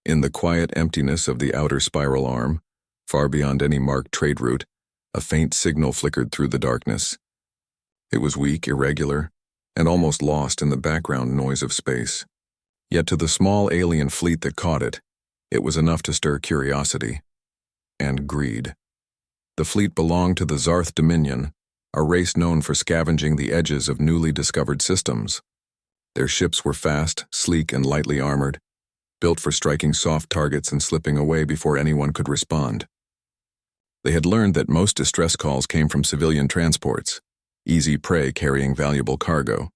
In the quiet emptiness of the outer spiral arm, far beyond any marked trade route, a faint signal flickered through the darkness. It was weak, irregular, and almost lost in the background noise of space. Yet to the small alien fleet that caught it, it was enough to stir curiosity and greed. The fleet belonged to the Zarth Dominion, a race known for scavenging the edges of newly discovered systems. Their ships were fast, sleek, and lightly armored, built for striking soft targets and slipping away before anyone could respond. They had learned that most distress calls came from civilian transports, easy prey carrying valuable cargo.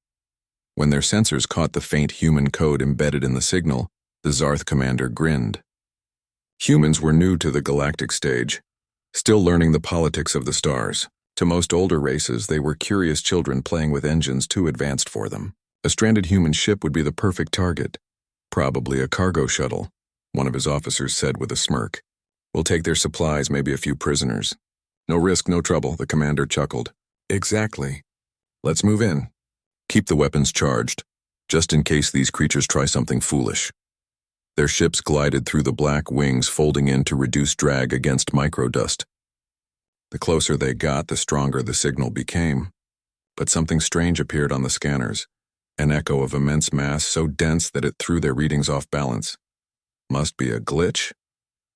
When their sensors caught the faint human code embedded in the signal, the Zarth commander grinned. Humans were new to the galactic stage, still learning the politics of the stars. To most older races, they were curious children playing with engines too advanced for them. A stranded human ship would be the perfect target. Probably a cargo shuttle, one of his officers said with a smirk. We'll take their supplies, maybe a few prisoners. No risk, no trouble, the commander chuckled. Exactly. Let's move in. Keep the weapons charged, just in case these creatures try something foolish. Their ships glided through the black wings, folding in to reduce drag against microdust. The closer they got, the stronger the signal became. But something strange appeared on the scanners, an echo of immense mass so dense that it threw their readings off balance. Must be a glitch,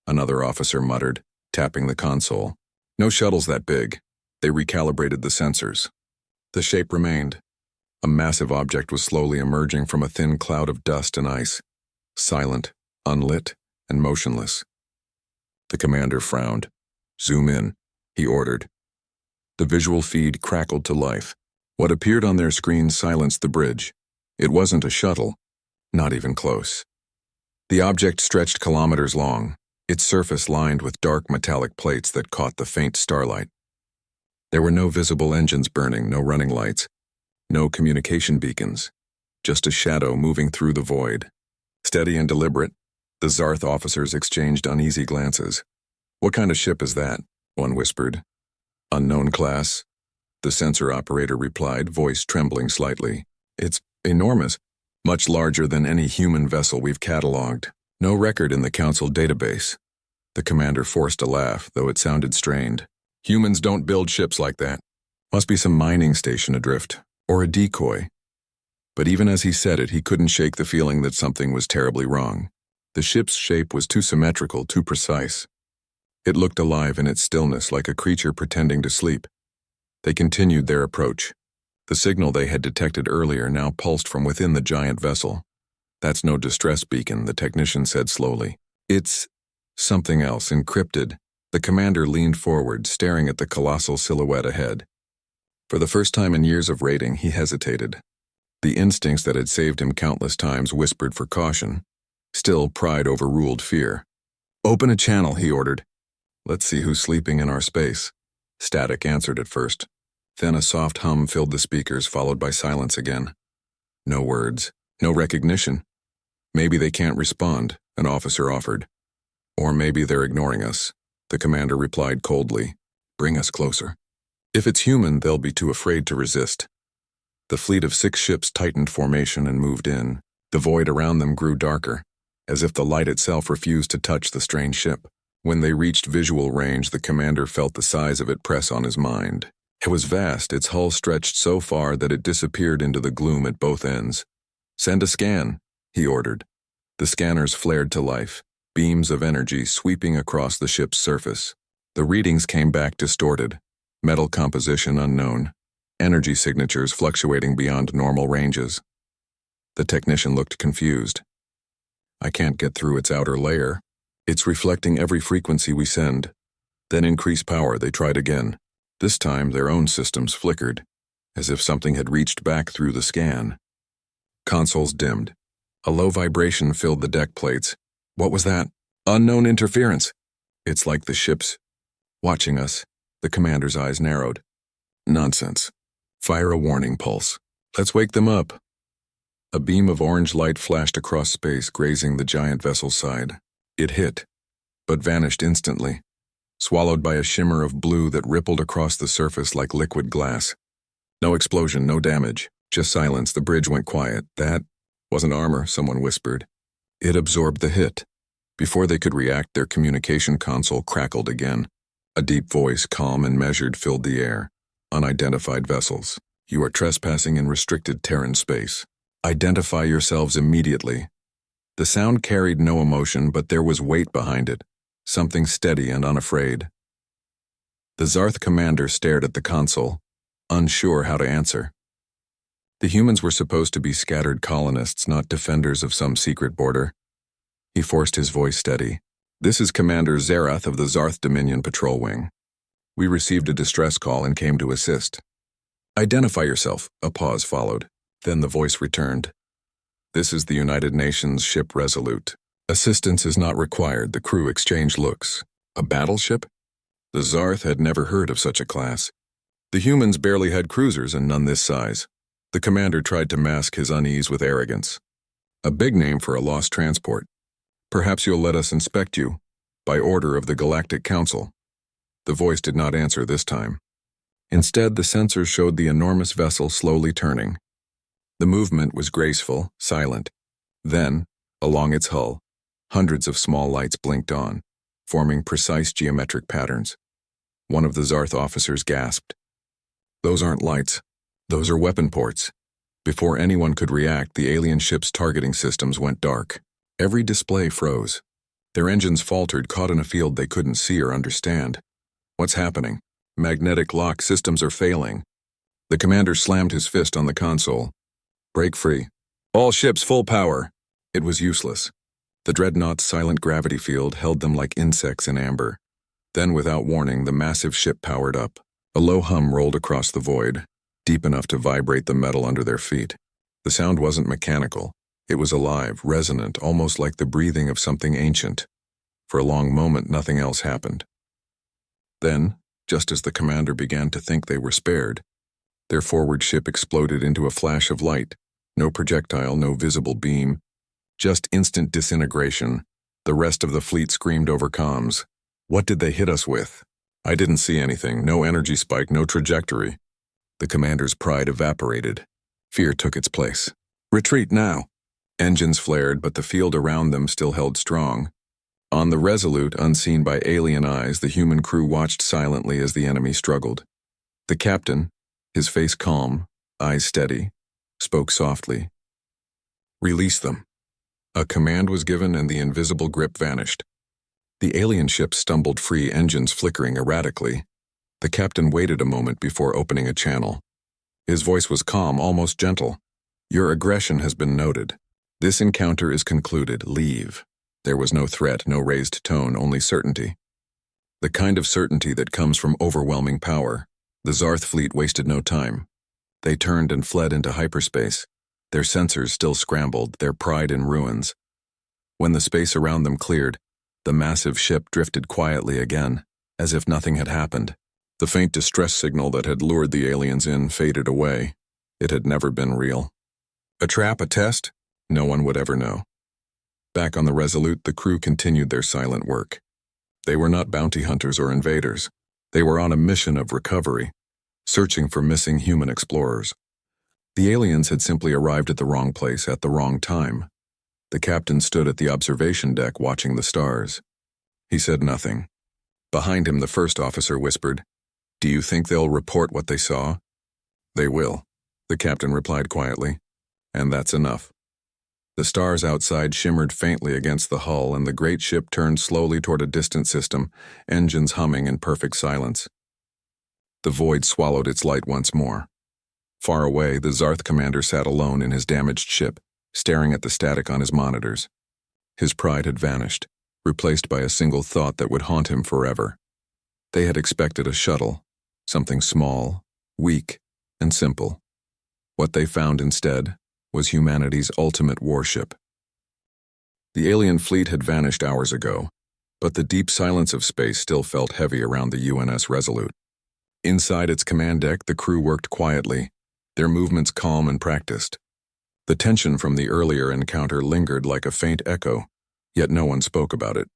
another officer muttered, tapping the console. No shuttles that big. They recalibrated the sensors. The shape remained. A massive object was slowly emerging from a thin cloud of dust and ice, silent, unlit, and motionless. The commander frowned. Zoom in, he ordered. The visual feed crackled to life. What appeared on their screen silenced the bridge. It wasn't a shuttle, not even close. The object stretched kilometers long, its surface lined with dark metallic plates that caught the faint starlight. There were no visible engines burning, no running lights, no communication beacons, just a shadow moving through the void. Steady and deliberate, the Zarth officers exchanged uneasy glances. What kind of ship is that? One whispered. Unknown class, the sensor operator replied, voice trembling slightly. It's enormous, much larger than any human vessel we've cataloged. No record in the Council database. The commander forced a laugh, though it sounded strained. Humans don't build ships like that. Must be some mining station adrift, or a decoy. But even as he said it, he couldn't shake the feeling that something was terribly wrong. The ship's shape was too symmetrical, too precise. It looked alive in its stillness, like a creature pretending to sleep. They continued their approach. The signal they had detected earlier now pulsed from within the giant vessel. That's no distress beacon, the technician said slowly. It's something else, encrypted. The commander leaned forward, staring at the colossal silhouette ahead. For the first time in years of raiding, he hesitated. The instincts that had saved him countless times whispered for caution. Still, pride overruled fear. Open a channel, he ordered. Let's see who's sleeping in our space. Static answered at first. Then a soft hum filled the speakers, followed by silence again. No words, no recognition. Maybe they can't respond, an officer offered. Or maybe they're ignoring us, the commander replied coldly. Bring us closer. If it's human, they'll be too afraid to resist. The fleet of 6 ships tightened formation and moved in. The void around them grew darker, as if the light itself refused to touch the strange ship. When they reached visual range, the commander felt the size of it press on his mind. It was vast, its hull stretched so far that it disappeared into the gloom at both ends. Send a scan, he ordered. The scanners flared to life, beams of energy sweeping across the ship's surface. The readings came back distorted, metal composition unknown, energy signatures fluctuating beyond normal ranges. The technician looked confused. I can't get through its outer layer. It's reflecting every frequency we send. Then increase power, they tried again. This time, their own systems flickered, as if something had reached back through the scan. Consoles dimmed. A low vibration filled the deck plates. What was that? Unknown interference. It's like the ship's watching us. The commander's eyes narrowed. Nonsense. Fire a warning pulse. Let's wake them up. A beam of orange light flashed across space, grazing the giant vessel's side. It hit, but vanished instantly, swallowed by a shimmer of blue that rippled across the surface like liquid glass. No explosion, no damage, just silence. The bridge went quiet. That wasn't armor, someone whispered. It absorbed the hit. Before they could react, their communication console crackled again. A deep voice, calm and measured, filled the air. Unidentified vessels. You are trespassing in restricted Terran space. Identify yourselves immediately. The sound carried no emotion, but there was weight behind it. Something steady and unafraid. The Zarth commander stared at the console, unsure how to answer. The humans were supposed to be scattered colonists, not defenders of some secret border. He forced his voice steady. This is Commander Zerath of the Zarth Dominion Patrol Wing. We received a distress call and came to assist. Identify yourself. A pause followed. Then the voice returned. This is the United Nations ship Resolute. Assistance is not required. The crew exchanged looks. A battleship? The Zarth had never heard of such a class. The humans barely had cruisers and none this size. The commander tried to mask his unease with arrogance. A big name for a lost transport. Perhaps you'll let us inspect you, by order of the Galactic Council. The voice did not answer this time. Instead, the sensors showed the enormous vessel slowly turning. The movement was graceful, silent. Then, along its hull, hundreds of small lights blinked on, forming precise geometric patterns. One of the Zarth officers gasped. Those aren't lights. Those are weapon ports. Before anyone could react, the alien ship's targeting systems went dark. Every display froze. Their engines faltered, caught in a field they couldn't see or understand. What's happening? Magnetic lock systems are failing. The commander slammed his fist on the console. Break free. All ships full power. It was useless. The dreadnought's silent gravity field held them like insects in amber. Then, without warning, the massive ship powered up. A low hum rolled across the void, deep enough to vibrate the metal under their feet. The sound wasn't mechanical. It was alive, resonant, almost like the breathing of something ancient. For a long moment, nothing else happened. Then, just as the commander began to think they were spared, their forward ship exploded into a flash of light. No projectile, no visible beam. Just instant disintegration. The rest of the fleet screamed over comms. What did they hit us with? I didn't see anything. No energy spike, no trajectory. The commander's pride evaporated. Fear took its place. Retreat now. Engines flared, but the field around them still held strong. On the Resolute, unseen by alien eyes, the human crew watched silently as the enemy struggled. The captain, his face calm, eyes steady, spoke softly. Release them. A command was given and the invisible grip vanished. The alien ship stumbled free, engines flickering erratically. The captain waited a moment before opening a channel. His voice was calm, almost gentle. Your aggression has been noted. This encounter is concluded. Leave. There was no threat, no raised tone, only certainty. The kind of certainty that comes from overwhelming power. The Zarth fleet wasted no time. They turned and fled into hyperspace, their sensors still scrambled, their pride in ruins. When the space around them cleared, the massive ship drifted quietly again, as if nothing had happened. The faint distress signal that had lured the aliens in faded away. It had never been real. A trap, a test? No one would ever know. Back on the Resolute, the crew continued their silent work. They were not bounty hunters or invaders. They were on a mission of recovery, searching for missing human explorers. The aliens had simply arrived at the wrong place at the wrong time. The captain stood at the observation deck watching the stars. He said nothing. Behind him, the first officer whispered, "Do you think they'll report what they saw?" "They will," the captain replied quietly. "And that's enough." The stars outside shimmered faintly against the hull, and the great ship turned slowly toward a distant system, engines humming in perfect silence. The void swallowed its light once more. Far away, the Zarth commander sat alone in his damaged ship, staring at the static on his monitors. His pride had vanished, replaced by a single thought that would haunt him forever. They had expected a shuttle, something small, weak, and simple. What they found instead was humanity's ultimate warship. The alien fleet had vanished hours ago, but the deep silence of space still felt heavy around the UNS Resolute. Inside its command deck, the crew worked quietly, their movements calm and practiced. The tension from the earlier encounter lingered like a faint echo, yet no one spoke about it.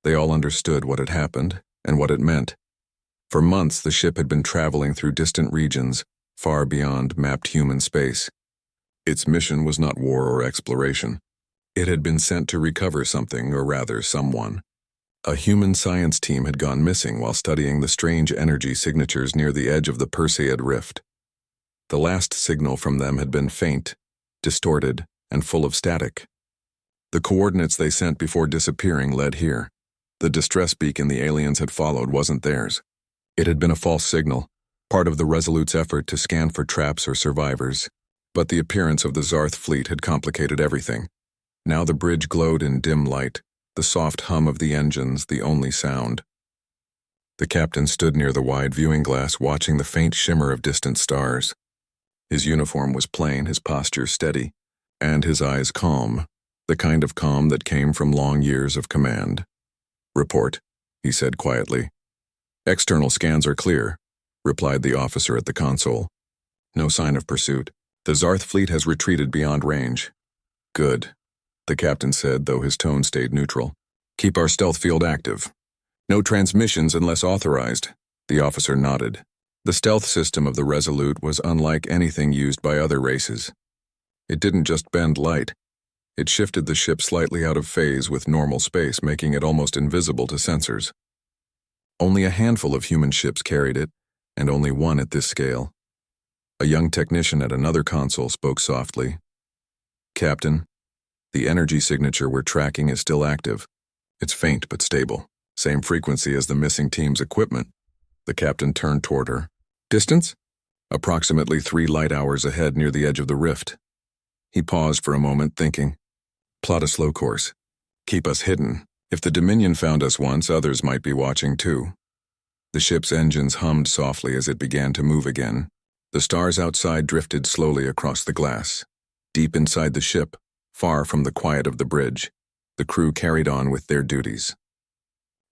They all understood what had happened and what it meant. For months, the ship had been traveling through distant regions, far beyond mapped human space. Its mission was not war or exploration. It had been sent to recover something, or rather someone. A human science team had gone missing while studying the strange energy signatures near the edge of the Perseid rift. The last signal from them had been faint, distorted, and full of static. The coordinates they sent before disappearing led here. The distress beacon the aliens had followed wasn't theirs. It had been a false signal, part of the Resolute's effort to scan for traps or survivors. But the appearance of the Zarth fleet had complicated everything. Now the bridge glowed in dim light, the soft hum of the engines the only sound. The captain stood near the wide viewing glass watching the faint shimmer of distant stars. His uniform was plain, his posture steady, and his eyes calm, the kind of calm that came from long years of command. "Report," he said quietly. "External scans are clear," replied the officer at the console. "No sign of pursuit. The Zarth fleet has retreated beyond range." "Good," the captain said, though his tone stayed neutral. "Keep our stealth field active. No transmissions unless authorized." The officer nodded. The stealth system of the Resolute was unlike anything used by other races. It didn't just bend light. It shifted the ship slightly out of phase with normal space, making it almost invisible to sensors. Only a handful of human ships carried it, and only one at this scale. A young technician at another console spoke softly. "Captain, the energy signature we're tracking is still active. It's faint but stable. Same frequency as the missing team's equipment." The captain turned toward her. "Distance?" "Approximately 3 light hours ahead near the edge of the rift." He paused for a moment, thinking. "Plot a slow course. Keep us hidden. If the Dominion found us once, others might be watching too." The ship's engines hummed softly as it began to move again. The stars outside drifted slowly across the glass. Deep inside the ship, far from the quiet of the bridge, the crew carried on with their duties.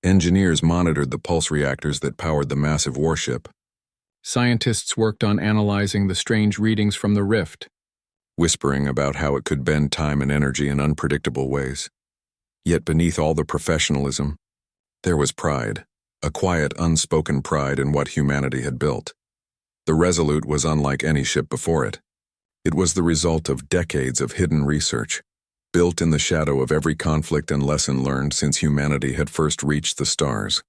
Engineers monitored the pulse reactors that powered the massive warship. Scientists worked on analyzing the strange readings from the rift, whispering about how it could bend time and energy in unpredictable ways. Yet beneath all the professionalism, there was pride, a quiet, unspoken pride in what humanity had built. The Resolute was unlike any ship before it. It was the result of decades of hidden research, built in the shadow of every conflict and lesson learned since humanity had first reached the stars.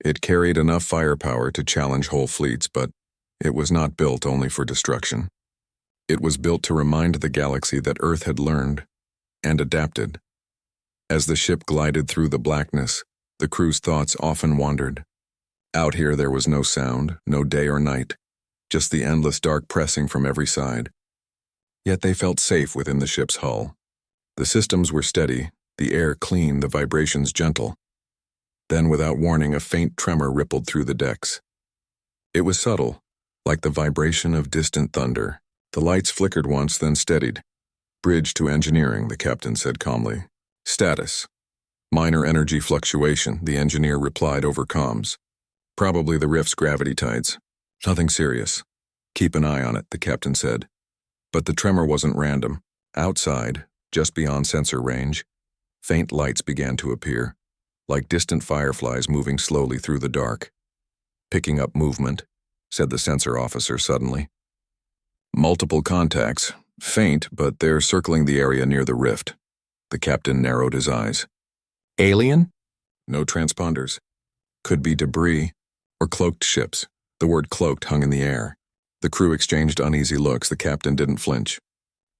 It carried enough firepower to challenge whole fleets, but it was not built only for destruction. It was built to remind the galaxy that Earth had learned and adapted. As the ship glided through the blackness, the crew's thoughts often wandered. Out here there was no sound, no day or night, just the endless dark pressing from every side. Yet they felt safe within the ship's hull. The systems were steady, the air clean, the vibrations gentle. Then, without warning, a faint tremor rippled through the decks. It was subtle, like the vibration of distant thunder. The lights flickered once, then steadied. "Bridge to engineering," the captain said calmly. "Status." "Minor energy fluctuation," the engineer replied over comms. "Probably the rift's gravity tides. Nothing serious." "Keep an eye on it," the captain said. But the tremor wasn't random. Outside, just beyond sensor range, faint lights began to appear, like distant fireflies moving slowly through the dark. "Picking up movement," said the sensor officer suddenly. "Multiple contacts. Faint, but they're circling the area near the rift." The captain narrowed his eyes. "Alien?" "No transponders. Could be debris, or cloaked ships." The word cloaked hung in the air. The crew exchanged uneasy looks. The captain didn't flinch.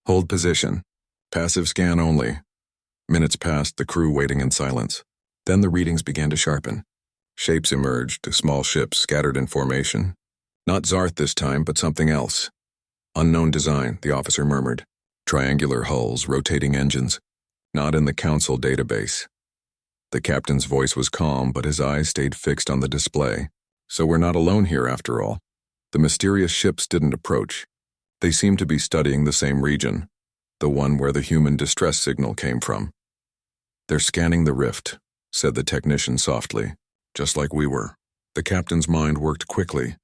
"Hold position. Passive scan only." Minutes passed, the crew waiting in silence. Then the readings began to sharpen. Shapes emerged, small ships scattered in formation. Not Zarth this time, but something else. "Unknown design," the officer murmured. "Triangular hulls, rotating engines. Not in the Council database." The captain's voice was calm, but his eyes stayed fixed on the display. "So we're not alone here after all." The mysterious ships didn't approach. They seemed to be studying the same region, the one where the human distress signal came from. "They're scanning the rift," said the technician softly, "just like we were." The captain's mind worked quickly.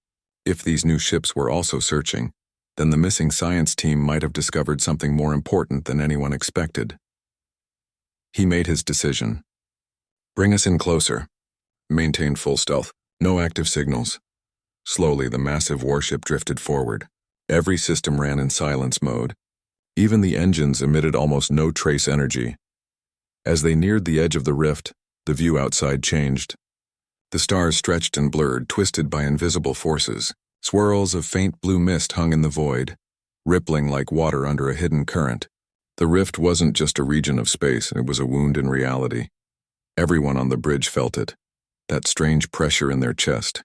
If these new ships were also searching, then the missing science team might have discovered something more important than anyone expected. He made his decision. "Bring us in closer. Maintain full stealth. No active signals." Slowly, the massive warship drifted forward. Every system ran in silence mode. Even the engines emitted almost no trace energy. As they neared the edge of the rift, the view outside changed. The stars stretched and blurred, twisted by invisible forces. Swirls of faint blue mist hung in the void, rippling like water under a hidden current. The rift wasn't just a region of space, it was a wound in reality. Everyone on the bridge felt it, that strange pressure in their chest.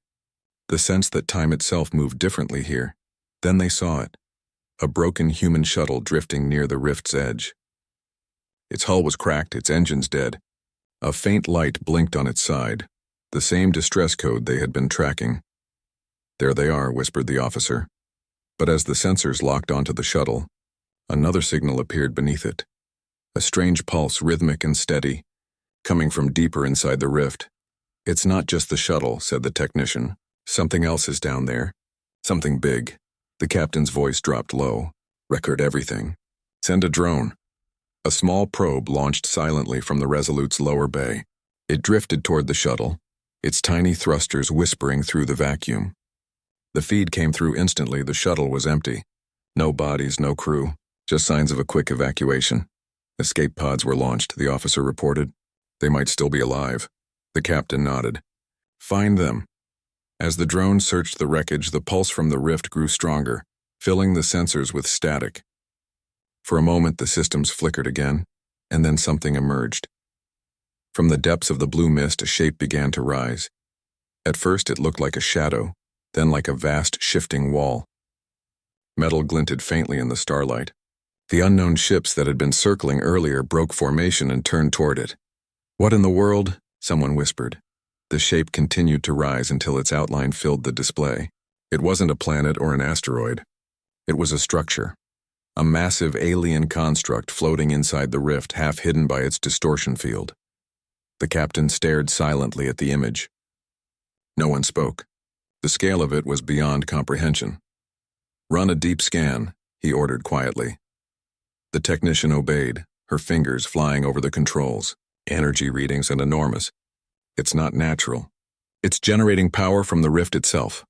The sense that time itself moved differently here. Then they saw it, a broken human shuttle drifting near the rift's edge. Its hull was cracked, its engines dead. A faint light blinked on its side, the same distress code they had been tracking. "There they are," whispered the officer. But as the sensors locked onto the shuttle, another signal appeared beneath it. A strange pulse, rhythmic and steady, coming from deeper inside the rift. "It's not just the shuttle," said the technician. "Something else is down there. Something big." The captain's voice dropped low. "Record everything. Send a drone." A small probe launched silently from the Resolute's lower bay. It drifted toward the shuttle, its tiny thrusters whispering through the vacuum. The feed came through instantly. The shuttle was empty. No bodies, no crew, just signs of a quick evacuation. "Escape pods were launched," the officer reported. "They might still be alive." The captain nodded. "Find them." As the drone searched the wreckage, the pulse from the rift grew stronger, filling the sensors with static. For a moment, the systems flickered again, and then something emerged. From the depths of the blue mist, a shape began to rise. At first, it looked like a shadow, then like a vast, shifting wall. Metal glinted faintly in the starlight. The unknown ships that had been circling earlier broke formation and turned toward it. "What in the world?" someone whispered. The shape continued to rise until its outline filled the display. It wasn't a planet or an asteroid. It was a structure. A massive alien construct floating inside the rift, half hidden by its distortion field. The captain stared silently at the image. No one spoke. The scale of it was beyond comprehension. "Run a deep scan," he ordered quietly. The technician obeyed, her fingers flying over the controls. Energy readings and enormous. "It's not natural. It's generating power from the rift itself."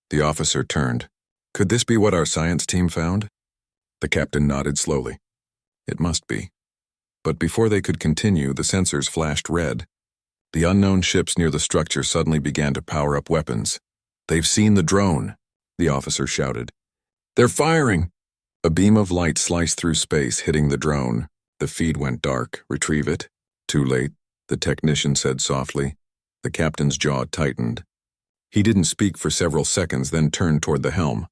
The officer turned. "Could this be what our science team found?" The captain nodded slowly. "It must be." But before they could continue, the sensors flashed red. The unknown ships near the structure suddenly began to power up weapons. "They've seen the drone," the officer shouted. "They're firing!" A beam of light sliced through space, hitting the drone. The feed went dark. "Retrieve it." "Too late," the technician said softly. The captain's jaw tightened. He didn't speak for several seconds, then turned toward the helm.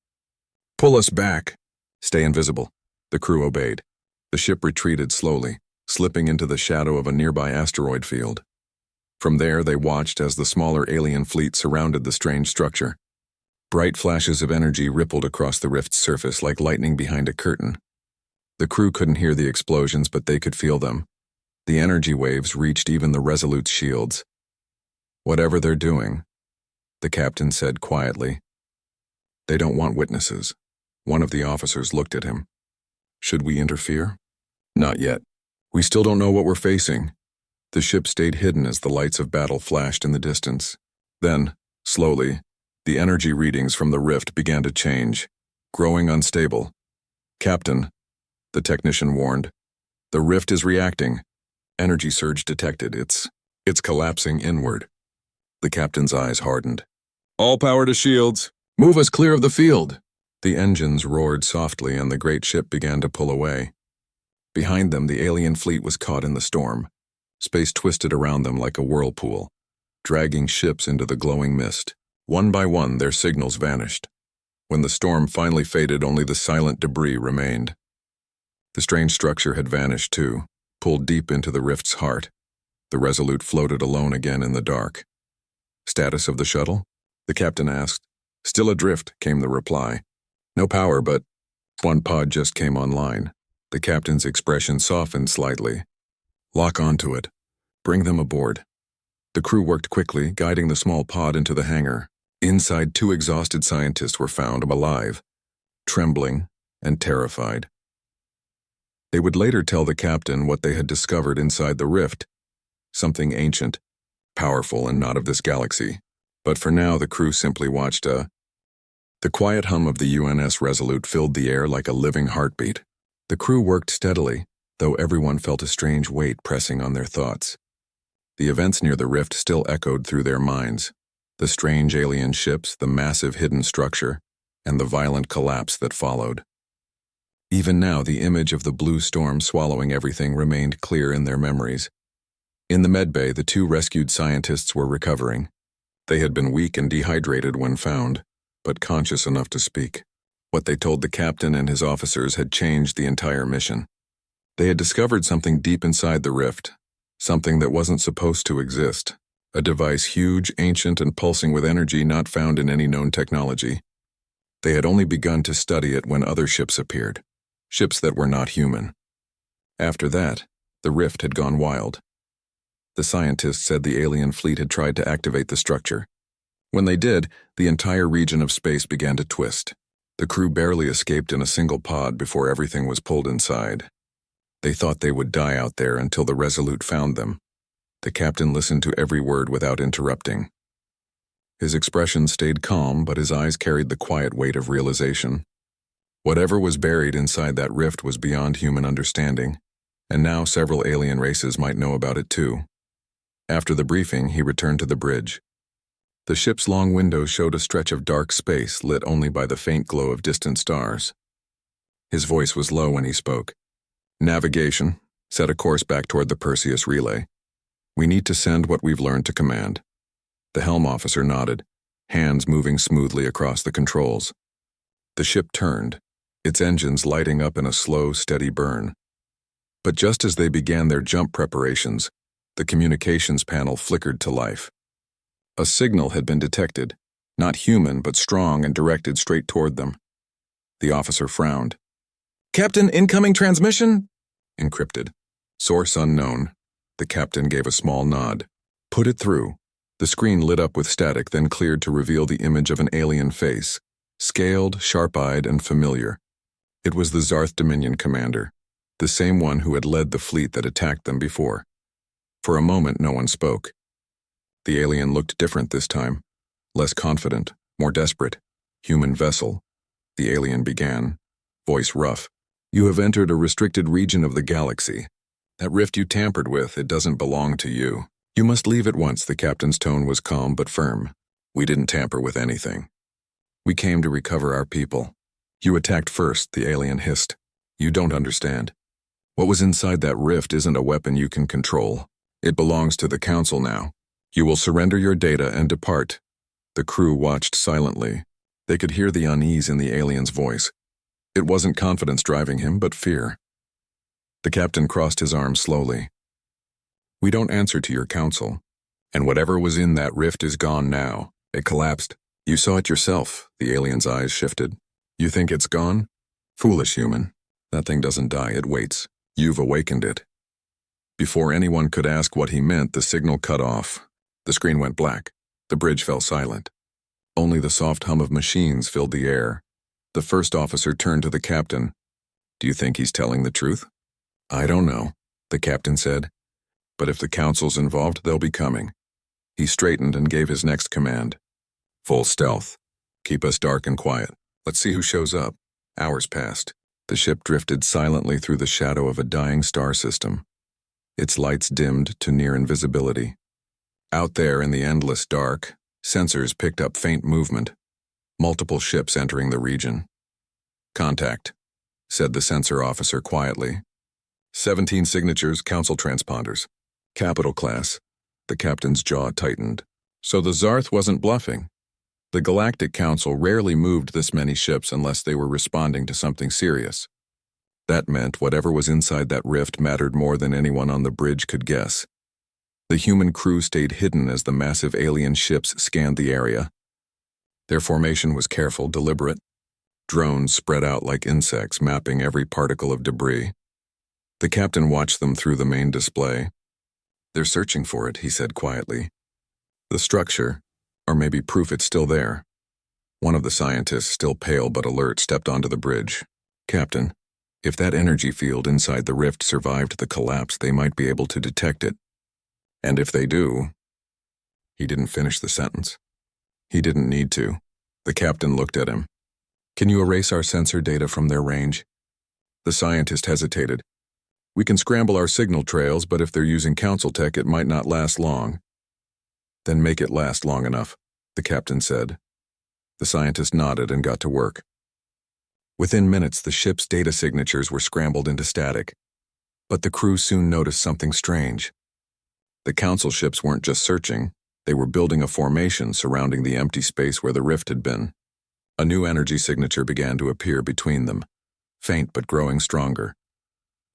"Pull us back." "Stay invisible." The crew obeyed. The ship retreated slowly, slipping into the shadow of a nearby asteroid field. From there, they watched as the smaller alien fleet surrounded the strange structure. Bright flashes of energy rippled across the rift's surface like lightning behind a curtain. The crew couldn't hear the explosions, but they could feel them. The energy waves reached even the Resolute's shields. "Whatever they're doing," the captain said quietly, "they don't want witnesses." One of the officers looked at him. "Should we interfere?" "Not yet. We still don't know what we're facing." The ship stayed hidden as the lights of battle flashed in the distance. Then, slowly, the energy readings from the rift began to change, growing unstable. "Captain," the technician warned, "the rift is reacting. Energy surge detected. It's collapsing inward." The captain's eyes hardened. "All power to shields. Move us clear of the field." The engines roared softly and the great ship began to pull away. Behind them, the alien fleet was caught in the storm. Space twisted around them like a whirlpool, dragging ships into the glowing mist. One by one, their signals vanished. When the storm finally faded, only the silent debris remained. The strange structure had vanished too, pulled deep into the rift's heart. The Resolute floated alone again in the dark. "Status of the shuttle?" the captain asked. "Still adrift," came the reply. "No power, but one pod just came online." The captain's expression softened slightly. "Lock onto it. Bring them aboard." The crew worked quickly, guiding the small pod into the hangar. Inside, 2 exhausted scientists were found alive, trembling and terrified. They would later tell the captain what they had discovered inside the rift. Something ancient, powerful and not of this galaxy. But for now, the crew simply watched. The quiet hum of the UNS Resolute filled the air like a living heartbeat. The crew worked steadily, though everyone felt a strange weight pressing on their thoughts. The events near the rift still echoed through their minds. The strange alien ships, the massive hidden structure, and the violent collapse that followed. Even now, the image of the blue storm swallowing everything remained clear in their memories. In the medbay, the two rescued scientists were recovering. They had been weak and dehydrated when found, but conscious enough to speak. What they told the captain and his officers had changed the entire mission. They had discovered something deep inside the rift, something that wasn't supposed to exist, a device huge, ancient, and pulsing with energy not found in any known technology. They had only begun to study it when other ships appeared, ships that were not human. After that, the rift had gone wild. The scientists said the alien fleet had tried to activate the structure. When they did, the entire region of space began to twist. The crew barely escaped in a single pod before everything was pulled inside. They thought they would die out there until the Resolute found them. The captain listened to every word without interrupting. His expression stayed calm, but his eyes carried the quiet weight of realization. Whatever was buried inside that rift was beyond human understanding, and now several alien races might know about it too. After the briefing, he returned to the bridge. The ship's long window showed a stretch of dark space lit only by the faint glow of distant stars. His voice was low when he spoke. Navigation, set a course back toward the Perseus relay. We need to send what we've learned to command. The helm officer nodded, hands moving smoothly across the controls. The ship turned, its engines lighting up in a slow, steady burn. But just as they began their jump preparations, the communications panel flickered to life. A signal had been detected, not human but strong and directed straight toward them. The officer frowned. "Captain, incoming transmission?" Encrypted. Source unknown. The captain gave a small nod. "Put it through." The screen lit up with static, then cleared to reveal the image of an alien face, scaled, sharp-eyed, and familiar. It was the Zarth Dominion commander, the same one who had led the fleet that attacked them before. For a moment, no one spoke. The alien looked different this time, less confident, more desperate. "Human vessel," the alien began, voice rough. "You have entered a restricted region of the galaxy. That rift you tampered with, it doesn't belong to you. You must leave at once." The captain's tone was calm but firm. "We didn't tamper with anything. We came to recover our people." "You attacked first," the alien hissed. "You don't understand. What was inside that rift isn't a weapon you can control. It belongs to the Council now. You will surrender your data and depart." The crew watched silently. They could hear the unease in the alien's voice. It wasn't confidence driving him, but fear. The captain crossed his arms slowly. "We don't answer to your council, and whatever was in that rift is gone now. It collapsed. You saw it yourself." The alien's eyes shifted. "You think it's gone? Foolish human. That thing doesn't die, it waits. You've awakened it." Before anyone could ask what he meant, the signal cut off. The screen went black. The bridge fell silent. Only the soft hum of machines filled the air. The first officer turned to the captain. "Do you think he's telling the truth?" "I don't know," the captain said. "But if the council's involved, they'll be coming." He straightened and gave his next command. "Full stealth. Keep us dark and quiet. Let's see who shows up." Hours passed. The ship drifted silently through the shadow of a dying star system. Its lights dimmed to near invisibility. Out there in the endless dark, sensors picked up faint movement. Multiple ships entering the region. "Contact," said the sensor officer quietly. 17 signatures, council transponders. Capital class. The captain's jaw tightened. So the Zarth wasn't bluffing. The Galactic Council rarely moved this many ships unless they were responding to something serious. That meant whatever was inside that rift mattered more than anyone on the bridge could guess. The human crew stayed hidden as the massive alien ships scanned the area. Their formation was careful, deliberate. Drones spread out like insects, mapping every particle of debris. The captain watched them through the main display. "They're searching for it," he said quietly. "The structure, or maybe proof it's still there." One of the scientists, still pale but alert, stepped onto the bridge. "Captain, if that energy field inside the rift survived the collapse, they might be able to detect it. And if they do..." He didn't finish the sentence. He didn't need to. The captain looked at him. "Can you erase our sensor data from their range?" The scientist hesitated. We can scramble our signal trails, but if they're using council tech, it might not last long. Then make it last long enough, the captain said. The scientist nodded and got to work. Within minutes, the ship's data signatures were scrambled into static. But the crew soon noticed something strange. The council ships weren't just searching, they were building a formation surrounding the empty space where the rift had been. A new energy signature began to appear between them, faint but growing stronger.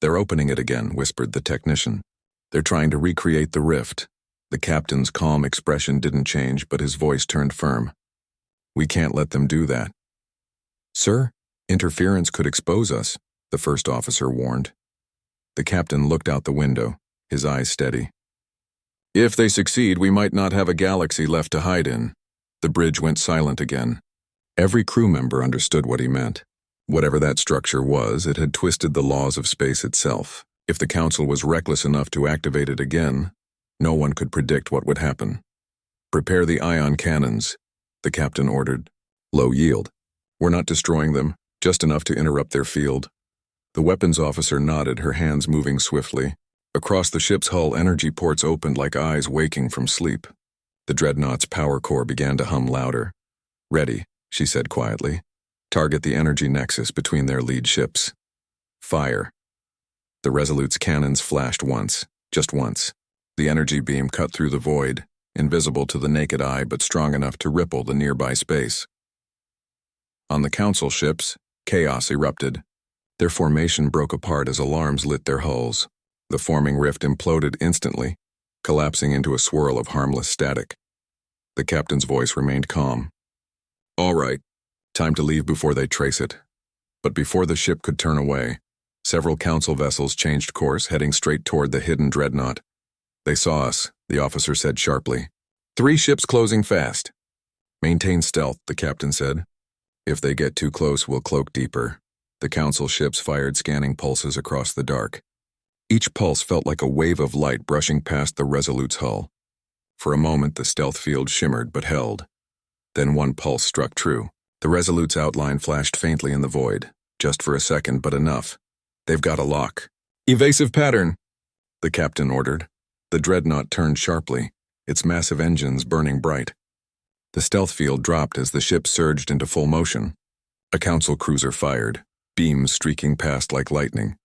They're opening it again, whispered the technician. They're trying to recreate the rift. The captain's calm expression didn't change, but his voice turned firm. We can't let them do that. Sir, interference could expose us, the first officer warned. The captain looked out the window, his eyes steady. If they succeed, we might not have a galaxy left to hide in. The bridge went silent again. Every crew member understood what he meant. Whatever that structure was, it had twisted the laws of space itself. If the council was reckless enough to activate it again, no one could predict what would happen. Prepare the ion cannons, the captain ordered. Low yield. We're not destroying them, just enough to interrupt their field. The weapons officer nodded, her hands moving swiftly. Across the ship's hull, energy ports opened like eyes waking from sleep. The dreadnought's power core began to hum louder. Ready, she said quietly. Target the energy nexus between their lead ships. Fire. The Resolute's cannons flashed once, just once. The energy beam cut through the void, invisible to the naked eye but strong enough to ripple the nearby space. On the council ships, chaos erupted. Their formation broke apart as alarms lit their hulls. The forming rift imploded instantly, collapsing into a swirl of harmless static. The captain's voice remained calm. All right, time to leave before they trace it. But before the ship could turn away, several council vessels changed course, heading straight toward the hidden dreadnought. They saw us, the officer said sharply. 3 ships closing fast. Maintain stealth, the captain said. If they get too close, we'll cloak deeper. The council ships fired scanning pulses across the dark. Each pulse felt like a wave of light brushing past the Resolute's hull. For a moment, the stealth field shimmered but held. Then one pulse struck true. The Resolute's outline flashed faintly in the void, just for a second, but enough. They've got a lock. Evasive pattern, the captain ordered. The dreadnought turned sharply, its massive engines burning bright. The stealth field dropped as the ship surged into full motion. A council cruiser fired, beams streaking past like lightning.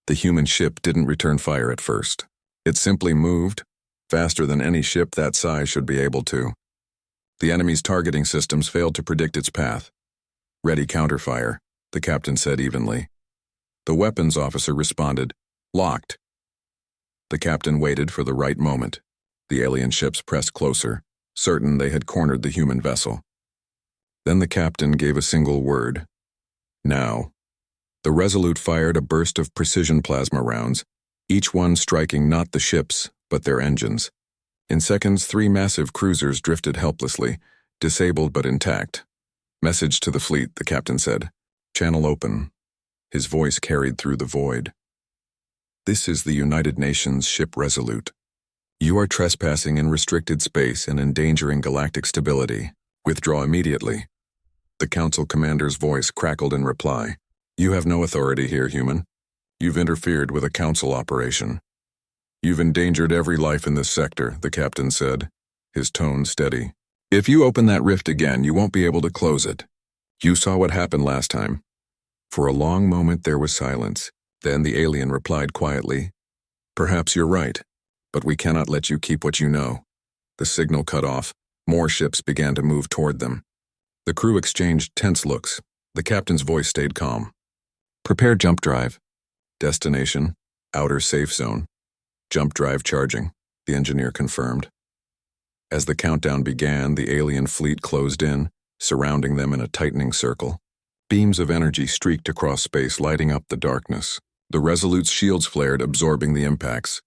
The human ship didn't return fire at first. It simply moved, faster than any ship that size should be able to. The enemy's targeting systems failed to predict its path. Ready counterfire, the captain said evenly. The weapons officer responded, locked. The captain waited for the right moment. The alien ships pressed closer, certain they had cornered the human vessel. Then the captain gave a single word. Now. The Resolute fired a burst of precision plasma rounds, each one striking not the ships, but their engines. In seconds, 3 massive cruisers drifted helplessly, disabled but intact. Message to the fleet, the captain said. Channel open. His voice carried through the void. This is the United Nations ship Resolute. You are trespassing in restricted space and endangering galactic stability. Withdraw immediately. The council commander's voice crackled in reply. You have no authority here, human. You've interfered with a council operation. You've endangered every life in this sector, the captain said, his tone steady. If you open that rift again, you won't be able to close it. You saw what happened last time. For a long moment there was silence. Then the alien replied quietly, Perhaps you're right, but we cannot let you keep what you know. The signal cut off. More ships began to move toward them. The crew exchanged tense looks. The captain's voice stayed calm. Prepare jump drive. Destination, outer safe zone. Jump drive charging, the engineer confirmed. As the countdown began, the alien fleet closed in, surrounding them in a tightening circle. Beams of energy streaked across space, lighting up the darkness. The Resolute's shields flared, absorbing the impacts.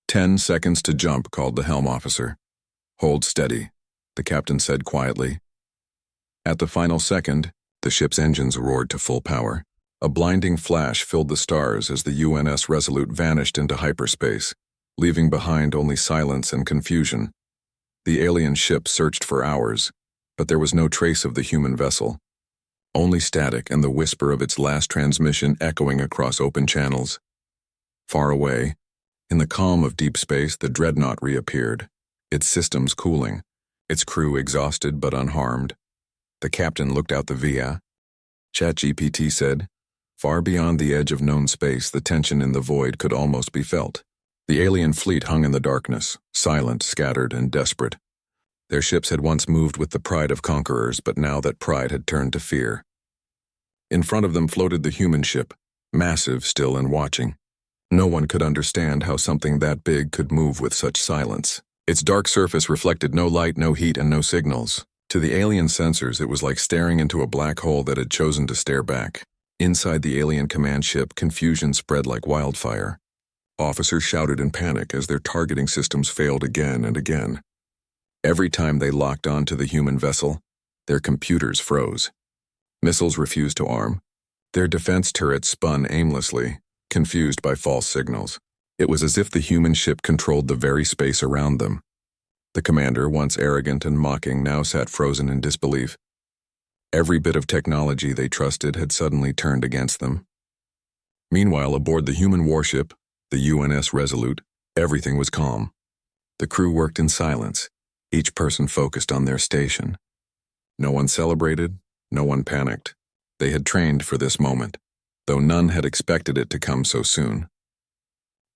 10 seconds to jump, called the helm officer. Hold steady, the captain said quietly. At the final second, the ship's engines roared to full power. A blinding flash filled the stars as the UNS Resolute vanished into hyperspace, leaving behind only silence and confusion. The alien ship searched for hours, but there was no trace of the human vessel. only static and the whisper of its last transmission echoing across open channels. Far away, in the calm of deep space, the dreadnought reappeared, its systems cooling, its crew exhausted but unharmed. The captain looked out the via. ChatGPT said, "Far beyond the edge of known space, the tension in the void could almost be felt." The alien fleet hung in the darkness, silent, scattered, and desperate. Their ships had once moved with the pride of conquerors, but now that pride had turned to fear. In front of them floated the human ship, massive, still, and watching. No one could understand how something that big could move with such silence. Its dark surface reflected no light, no heat, and no signals. To the alien sensors, it was like staring into a black hole that had chosen to stare back. Inside the alien command ship, confusion spread like wildfire. Officers shouted in panic as their targeting systems failed again and again. Every time they locked onto the human vessel, their computers froze. Missiles refused to arm. Their defense turrets spun aimlessly, confused by false signals. It was as if the human ship controlled the very space around them. The commander, once arrogant and mocking, now sat frozen in disbelief. Every bit of technology they trusted had suddenly turned against them. Meanwhile, aboard the human warship, the UNS Resolute, everything was calm. The crew worked in silence, each person focused on their station. No one celebrated, no one panicked. They had trained for this moment, though none had expected it to come so soon.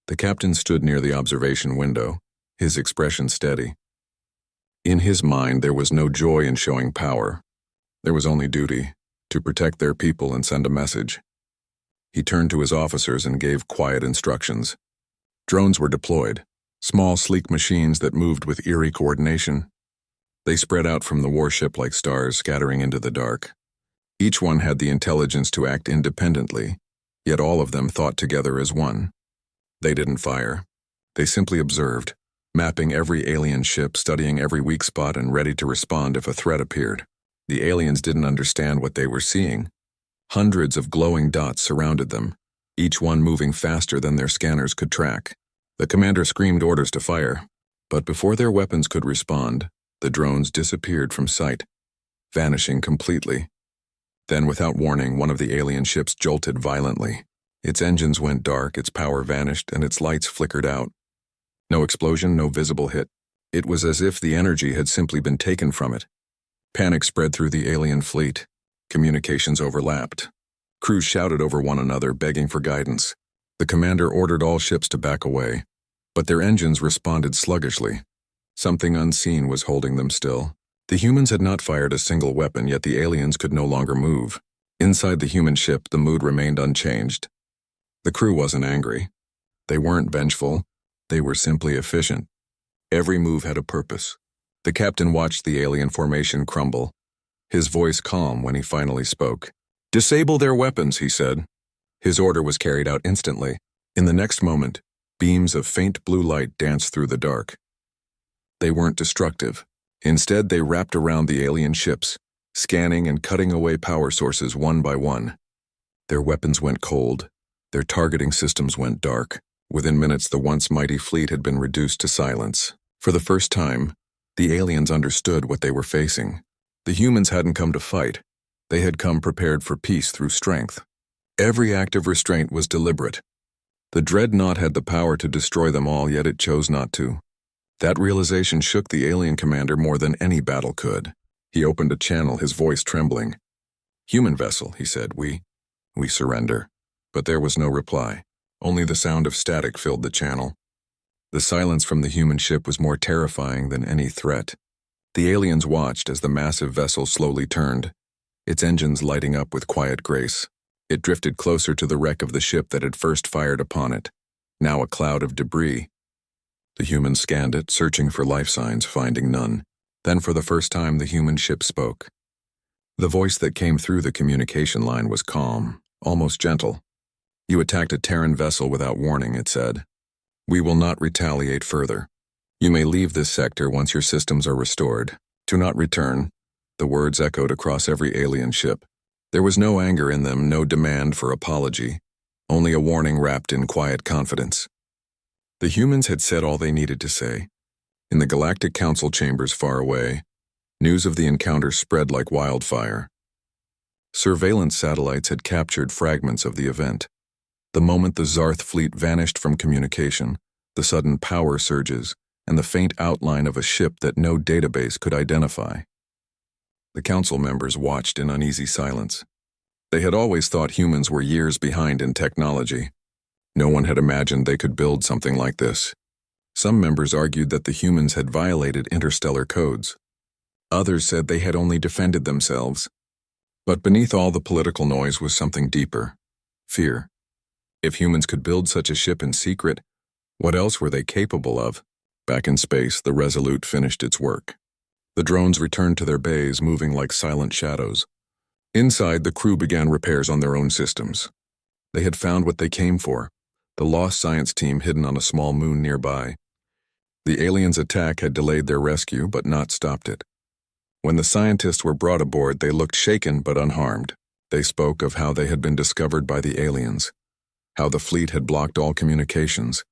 The captain stood near the observation window, his expression steady. In his mind, there was no joy in showing power. There was only duty, to protect their people and send a message. He turned to his officers and gave quiet instructions. Drones were deployed, small, sleek machines that moved with eerie coordination. They spread out from the warship like stars scattering into the dark. Each one had the intelligence to act independently, yet all of them thought together as one. They didn't fire. They simply observed, mapping every alien ship, studying every weak spot, and ready to respond if a threat appeared. The aliens didn't understand what they were seeing. Hundreds of glowing dots surrounded them, each one moving faster than their scanners could track. The commander screamed orders to fire, but before their weapons could respond, the drones disappeared from sight, vanishing completely. Then, without warning, one of the alien ships jolted violently. Its engines went dark, its power vanished, and its lights flickered out. No explosion, no visible hit. It was as if the energy had simply been taken from it. Panic spread through the alien fleet. Communications overlapped. Crews shouted over one another, begging for guidance. The commander ordered all ships to back away, but their engines responded sluggishly. Something unseen was holding them still. The humans had not fired a single weapon, yet the aliens could no longer move. Inside the human ship, the mood remained unchanged. The crew wasn't angry. They weren't vengeful. They were simply efficient. Every move had a purpose. The captain watched the alien formation crumble, his voice calm when he finally spoke. "Disable their weapons," he said. His order was carried out instantly. In the next moment, beams of faint blue light danced through the dark. They weren't destructive. Instead, they wrapped around the alien ships, scanning and cutting away power sources one by one. Their weapons went cold. Their targeting systems went dark. Within minutes, the once mighty fleet had been reduced to silence. For the first time, the aliens understood what they were facing. The humans hadn't come to fight. They had come prepared for peace through strength. Every act of restraint was deliberate. The dreadnought had the power to destroy them all, yet it chose not to. That realization shook the alien commander more than any battle could. He opened a channel, his voice trembling. "Human vessel," he said, we surrender." But there was no reply. Only the sound of static filled the channel. The silence from the human ship was more terrifying than any threat. The aliens watched as the massive vessel slowly turned, its engines lighting up with quiet grace. It drifted closer to the wreck of the ship that had first fired upon it, now a cloud of debris. The humans scanned it, searching for life signs, finding none. Then for the first time, the human ship spoke. The voice that came through the communication line was calm, almost gentle. "You attacked a Terran vessel without warning," it said. "We will not retaliate further. You may leave this sector once your systems are restored. Do not return." The words echoed across every alien ship. There was no anger in them, no demand for apology, only a warning wrapped in quiet confidence. The humans had said all they needed to say. In the Galactic Council chambers far away, news of the encounter spread like wildfire. Surveillance satellites had captured fragments of the event. The moment the Zarth fleet vanished from communication, the sudden power surges, and the faint outline of a ship that no database could identify. The council members watched in uneasy silence. They had always thought humans were years behind in technology. No one had imagined they could build something like this. Some members argued that the humans had violated interstellar codes. Others said they had only defended themselves. But beneath all the political noise was something deeper: fear. If humans could build such a ship in secret, what else were they capable of? Back in space, the Resolute finished its work. The drones returned to their bays, moving like silent shadows. Inside, the crew began repairs on their own systems. They had found what they came for: the lost science team hidden on a small moon nearby. The aliens' attack had delayed their rescue, but not stopped it. When the scientists were brought aboard, they looked shaken but unharmed. They spoke of how they had been discovered by the aliens, how the fleet had blocked all communications,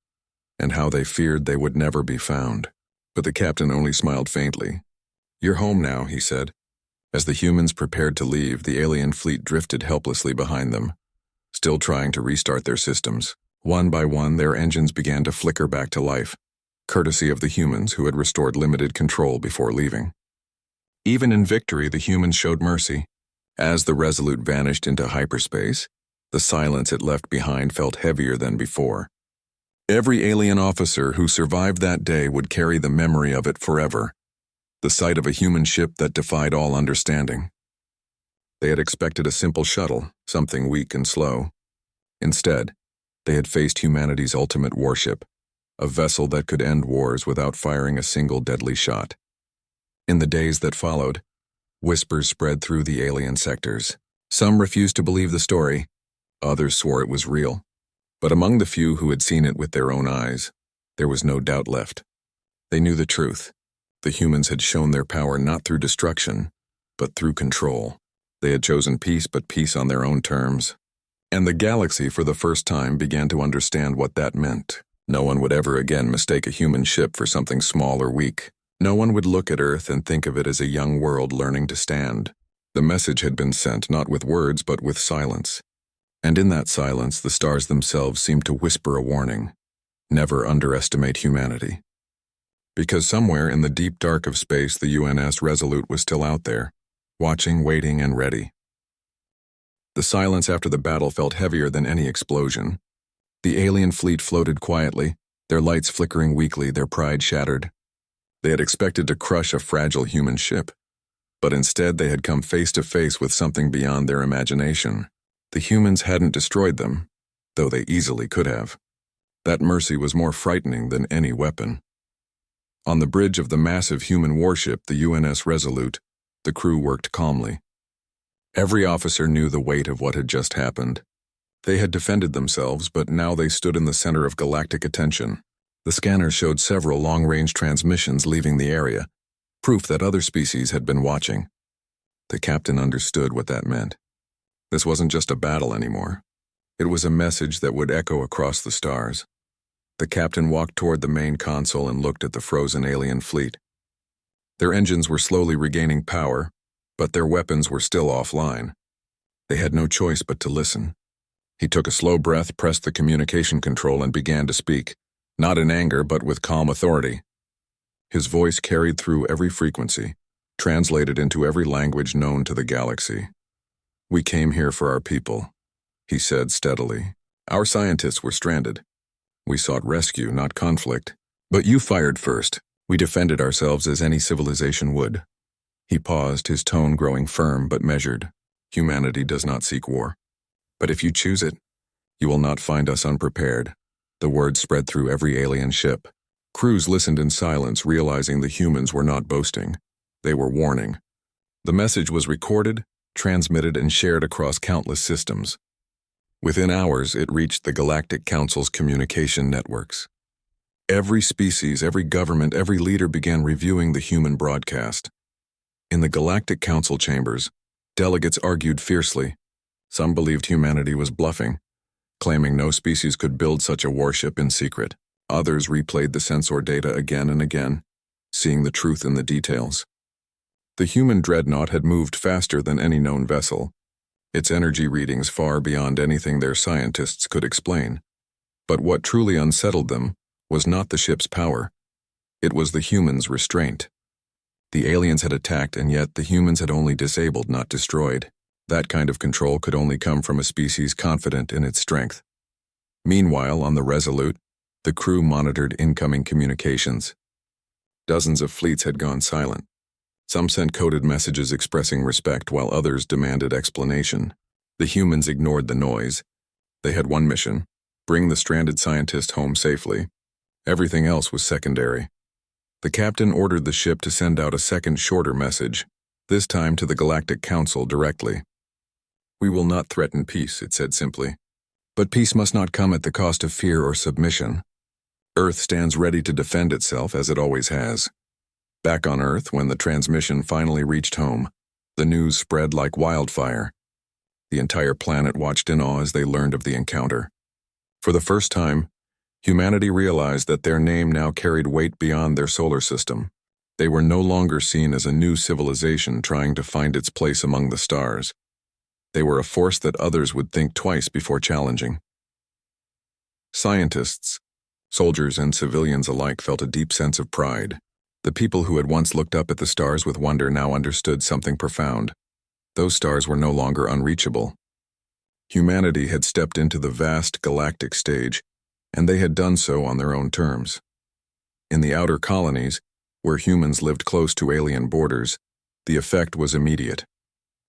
and how they feared they would never be found. But the captain only smiled faintly. "You're home now," he said. As the humans prepared to leave, the alien fleet drifted helplessly behind them, still trying to restart their systems. One by one, their engines began to flicker back to life, courtesy of the humans who had restored limited control before leaving. Even in victory, the humans showed mercy. As the Resolute vanished into hyperspace, the silence it left behind felt heavier than before. Every alien officer who survived that day would carry the memory of it forever, the sight of a human ship that defied all understanding. They had expected a simple shuttle, something weak and slow. Instead, they had faced humanity's ultimate warship, a vessel that could end wars without firing a single deadly shot. In the days that followed, whispers spread through the alien sectors. Some refused to believe the story, others swore it was real. But among the few who had seen it with their own eyes, there was no doubt left. They knew the truth. The humans had shown their power not through destruction, but through control. They had chosen peace, but peace on their own terms. And the galaxy, for the first time, began to understand what that meant. No one would ever again mistake a human ship for something small or weak. No one would look at Earth and think of it as a young world learning to stand. The message had been sent not with words, but with silence. And in that silence, the stars themselves seemed to whisper a warning: never underestimate humanity. Because somewhere in the deep dark of space, the UNS Resolute was still out there, watching, waiting, and ready. The silence after the battle felt heavier than any explosion. The alien fleet floated quietly, their lights flickering weakly, their pride shattered. They had expected to crush a fragile human ship, but instead they had come face to face with something beyond their imagination. The humans hadn't destroyed them, though they easily could have. That mercy was more frightening than any weapon. On the bridge of the massive human warship, the UNS Resolute, the crew worked calmly. Every officer knew the weight of what had just happened. They had defended themselves, but now they stood in the center of galactic attention. The scanners showed several long-range transmissions leaving the area, proof that other species had been watching. The captain understood what that meant. This wasn't just a battle anymore. It was a message that would echo across the stars. The captain walked toward the main console and looked at the frozen alien fleet. Their engines were slowly regaining power, but their weapons were still offline. They had no choice but to listen. He took a slow breath, pressed the communication control, and began to speak, not in anger, but with calm authority. His voice carried through every frequency, translated into every language known to the galaxy. "We came here for our people," he said steadily. "Our scientists were stranded. We sought rescue, not conflict. But you fired first. We defended ourselves as any civilization would." He paused, his tone growing firm but measured. "Humanity does not seek war. But if you choose it, you will not find us unprepared." The words spread through every alien ship. Crews listened in silence, realizing the humans were not boasting. They were warning. The message was recorded, transmitted, and shared across countless systems. Within hours, it reached the Galactic Council's communication networks. Every species, every government, every leader began reviewing the human broadcast. In the Galactic Council chambers, delegates argued fiercely. Some believed humanity was bluffing, claiming no species could build such a warship in secret. Others replayed the sensor data again and again, seeing the truth in the details. The human dreadnought had moved faster than any known vessel, its energy readings far beyond anything their scientists could explain. But what truly unsettled them was not the ship's power. It was the humans' restraint. The aliens had attacked, and yet the humans had only disabled, not destroyed. That kind of control could only come from a species confident in its strength. Meanwhile, on the Resolute, the crew monitored incoming communications. Dozens of fleets had gone silent. Some sent coded messages expressing respect, while others demanded explanation. The humans ignored the noise. They had one mission: bring the stranded scientist home safely. Everything else was secondary. The captain ordered the ship to send out a second, shorter message, this time to the Galactic Council directly. "We will not threaten peace," it said simply. "But peace must not come at the cost of fear or submission. Earth stands ready to defend itself, as it always has." Back on Earth, when the transmission finally reached home, the news spread like wildfire. The entire planet watched in awe as they learned of the encounter. For the first time, humanity realized that their name now carried weight beyond their solar system. They were no longer seen as a new civilization trying to find its place among the stars. They were a force that others would think twice before challenging. Scientists, soldiers, and civilians alike felt a deep sense of pride. The people who had once looked up at the stars with wonder now understood something profound. Those stars were no longer unreachable. Humanity had stepped into the vast galactic stage, and they had done so on their own terms. In the outer colonies, where humans lived close to alien borders, the effect was immediate.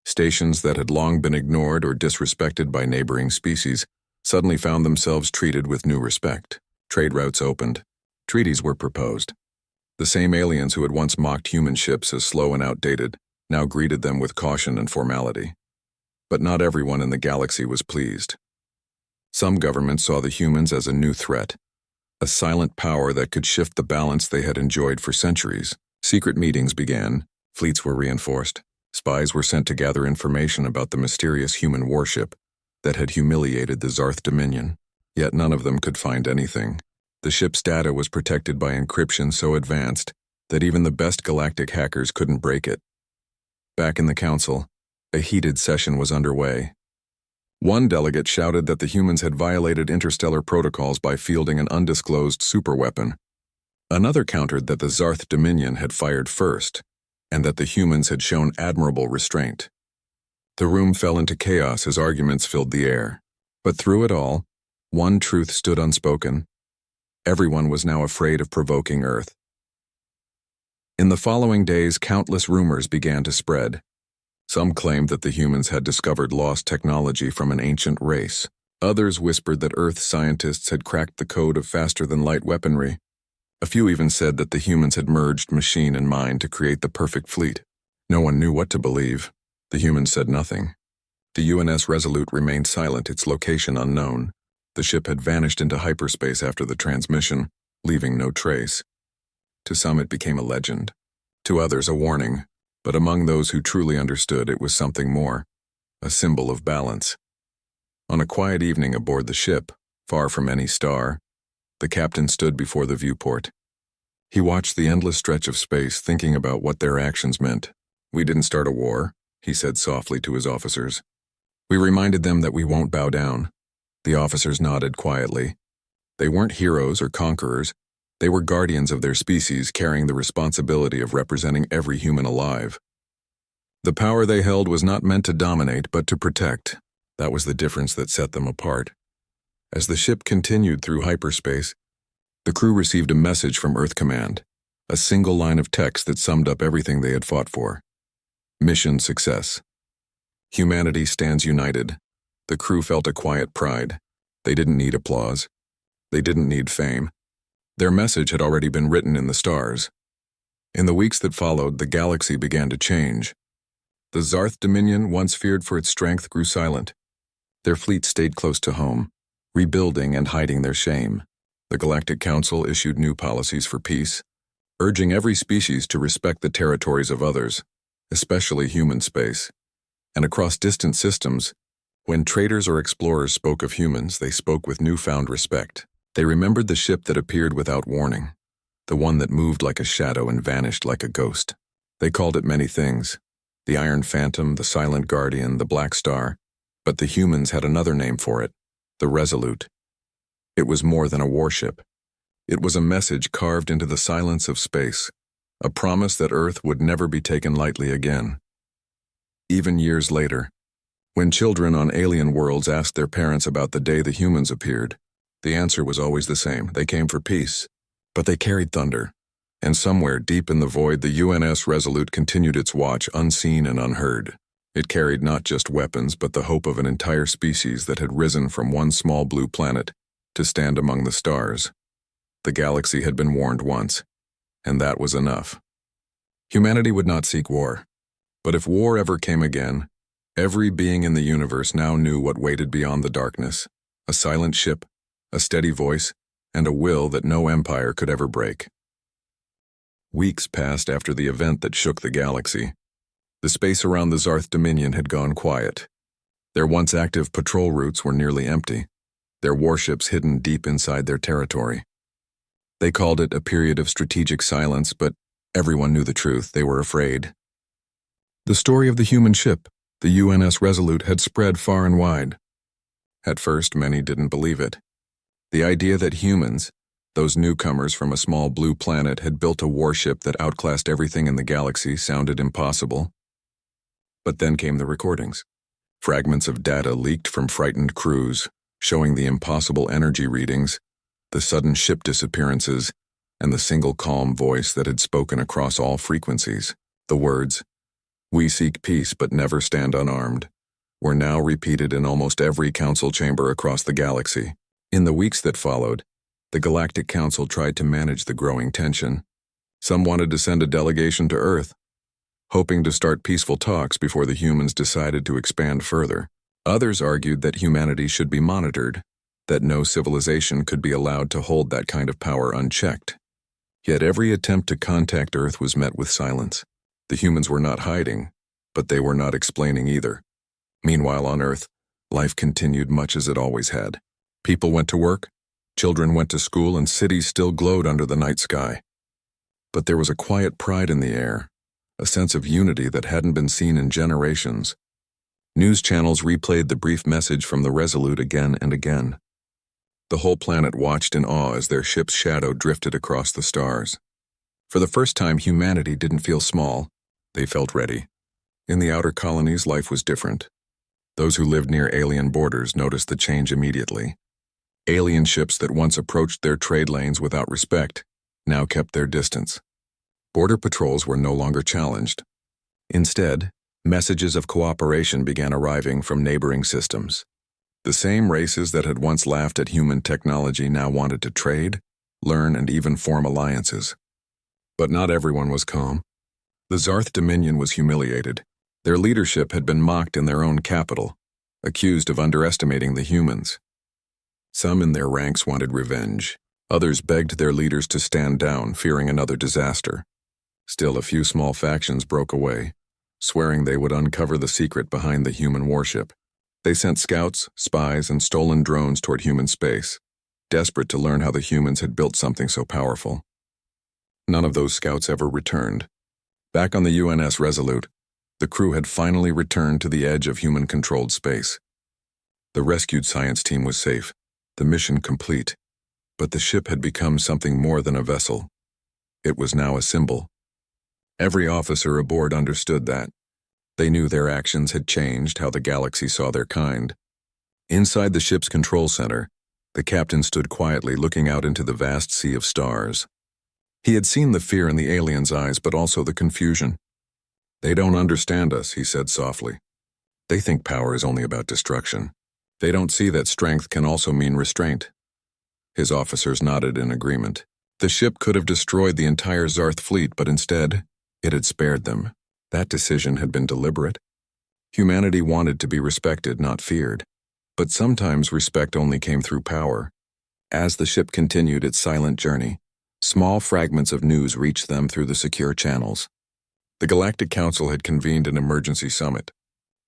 Stations that had long been ignored or disrespected by neighboring species suddenly found themselves treated with new respect. Trade routes opened. Treaties were proposed. The same aliens who had once mocked human ships as slow and outdated now greeted them with caution and formality. But not everyone in the galaxy was pleased. Some governments saw the humans as a new threat, a silent power that could shift the balance they had enjoyed for centuries. Secret meetings began, fleets were reinforced, spies were sent to gather information about the mysterious human warship that had humiliated the Zarth Dominion. Yet none of them could find anything. The ship's data was protected by encryption so advanced that even the best galactic hackers couldn't break it. Back in the council, a heated session was underway. One delegate shouted that the humans had violated interstellar protocols by fielding an undisclosed superweapon. Another countered that the Zarth Dominion had fired first, and that the humans had shown admirable restraint. The room fell into chaos as arguments filled the air. But through it all, one truth stood unspoken. Everyone was now afraid of provoking Earth. In the following days, countless rumors began to spread. Some claimed that the humans had discovered lost technology from an ancient race. Others whispered that Earth scientists had cracked the code of faster-than-light weaponry. A few even said that the humans had merged machine and mind to create the perfect fleet. No one knew what to believe. The humans said nothing. The UNS Resolute remained silent, its location unknown. The ship had vanished into hyperspace after the transmission, leaving no trace. To some it became a legend, to others a warning, but among those who truly understood it was something more, a symbol of balance. On a quiet evening aboard the ship, far from any star, the captain stood before the viewport. He watched the endless stretch of space, thinking about what their actions meant. "We didn't start a war," he said softly to his officers. "We reminded them that we won't bow down." The officers nodded quietly. They weren't heroes or conquerors. They were guardians of their species, carrying the responsibility of representing every human alive. The power they held was not meant to dominate, but to protect. That was the difference that set them apart. As the ship continued through hyperspace, the crew received a message from Earth Command, a single line of text that summed up everything they had fought for. Mission success. Humanity stands united. The crew felt a quiet pride. They didn't need applause. They didn't need fame. Their message had already been written in the stars. In the weeks that followed, the galaxy began to change. The Zarth Dominion, once feared for its strength, grew silent. Their fleet stayed close to home, rebuilding and hiding their shame. The Galactic Council issued new policies for peace, urging every species to respect the territories of others, especially human space. And across distant systems, when traders or explorers spoke of humans, they spoke with newfound respect. They remembered the ship that appeared without warning, the one that moved like a shadow and vanished like a ghost. They called it many things: the Iron Phantom, the Silent Guardian, the Black Star. But the humans had another name for it, the Resolute. It was more than a warship. It was a message carved into the silence of space, a promise that Earth would never be taken lightly again. Even years later, when children on alien worlds asked their parents about the day the humans appeared, the answer was always the same: they came for peace. But they carried thunder, and somewhere deep in the void the UNS Resolute continued its watch unseen and unheard. It carried not just weapons but the hope of an entire species that had risen from one small blue planet to stand among the stars. The galaxy had been warned once, and that was enough. Humanity would not seek war, but if war ever came again, every being in the universe now knew what waited beyond the darkness: a silent ship, a steady voice, and a will that no empire could ever break. Weeks passed after the event that shook the galaxy. The space around the Zarth Dominion had gone quiet. Their once active patrol routes were nearly empty, their warships hidden deep inside their territory. They called it a period of strategic silence, but everyone knew the truth. They were afraid. The story of the human ship, the UNS Resolute, had spread far and wide. At first, many didn't believe it. The idea that humans, those newcomers from a small blue planet, had built a warship that outclassed everything in the galaxy sounded impossible. But then came the recordings. Fragments of data leaked from frightened crews, showing the impossible energy readings, the sudden ship disappearances, and the single calm voice that had spoken across all frequencies. The words, "We seek peace but never stand unarmed," were now repeated in almost every council chamber across the galaxy. In the weeks that followed, the Galactic Council tried to manage the growing tension. Some wanted to send a delegation to Earth, hoping to start peaceful talks before the humans decided to expand further. Others argued that humanity should be monitored, that no civilization could be allowed to hold that kind of power unchecked. Yet every attempt to contact Earth was met with silence. The humans were not hiding, but they were not explaining either. Meanwhile, on Earth, life continued much as it always had. People went to work, children went to school, and cities still glowed under the night sky. But there was a quiet pride in the air, a sense of unity that hadn't been seen in generations. News channels replayed the brief message from the Resolute again and again. The whole planet watched in awe as their ship's shadow drifted across the stars. For the first time, humanity didn't feel small. They felt ready. In the outer colonies, life was different. Those who lived near alien borders noticed the change immediately. Alien ships that once approached their trade lanes without respect now kept their distance. Border patrols were no longer challenged. Instead, messages of cooperation began arriving from neighboring systems. The same races that had once laughed at human technology now wanted to trade, learn, and even form alliances. But not everyone was calm. The Zarth Dominion was humiliated. Their leadership had been mocked in their own capital, accused of underestimating the humans. Some in their ranks wanted revenge. Others begged their leaders to stand down, fearing another disaster. Still, a few small factions broke away, swearing they would uncover the secret behind the human warship. They sent scouts, spies, and stolen drones toward human space, desperate to learn how the humans had built something so powerful. None of those scouts ever returned. Back on the UNS Resolute, the crew had finally returned to the edge of human-controlled space. The rescued science team was safe, the mission complete, but the ship had become something more than a vessel. It was now a symbol. Every officer aboard understood that. They knew their actions had changed how the galaxy saw their kind. Inside the ship's control center, the captain stood quietly looking out into the vast sea of stars. He had seen the fear in the aliens' eyes, but also the confusion. "They don't understand us," he said softly. "They think power is only about destruction. They don't see that strength can also mean restraint." His officers nodded in agreement. The ship could have destroyed the entire Zarth fleet, but instead, it had spared them. That decision had been deliberate. Humanity wanted to be respected, not feared. But sometimes respect only came through power. As the ship continued its silent journey, small fragments of news reached them through the secure channels. The Galactic Council had convened an emergency summit.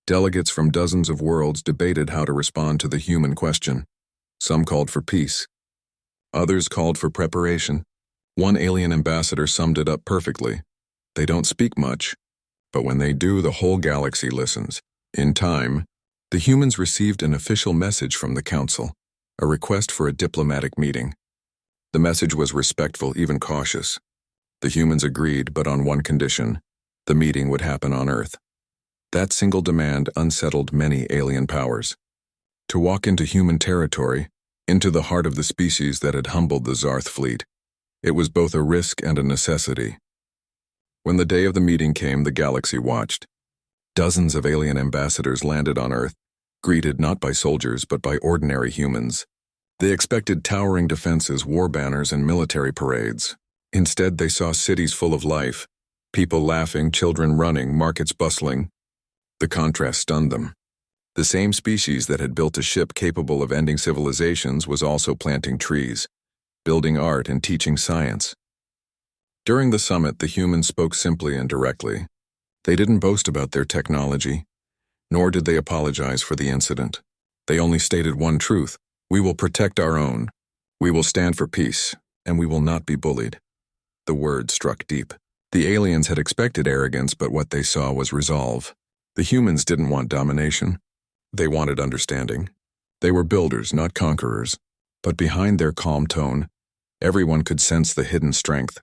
Delegates from dozens of worlds debated how to respond to the human question. Some called for peace. Others called for preparation. One alien ambassador summed it up perfectly. "They don't speak much, but when they do, the whole galaxy listens. In time, the The humans received an official message from the council, a request for a diplomatic meeting. The message was respectful, even cautious. The humans agreed, but on one condition: the meeting would happen on Earth. That single demand unsettled many alien powers. To walk into human territory, into the heart of the species that had humbled the Zarth fleet, it was both a risk and a necessity. When the day of the meeting came, the galaxy watched. Dozens of alien ambassadors landed on Earth, greeted not by soldiers but by ordinary humans. They expected towering defenses, war banners, and military parades. Instead, they saw cities full of life, people laughing, children running, markets bustling. The contrast stunned them. The same species that had built a ship capable of ending civilizations was also planting trees, building art, and teaching science. During the summit, the humans spoke simply and directly. They didn't boast about their technology, nor did they apologize for the incident. They only stated one truth: we will protect our own, we will stand for peace, and we will not be bullied. The word struck deep. The aliens had expected arrogance, but what they saw was resolve. The humans didn't want domination. They wanted understanding. They were builders, not conquerors. But behind their calm tone, everyone could sense the hidden strength,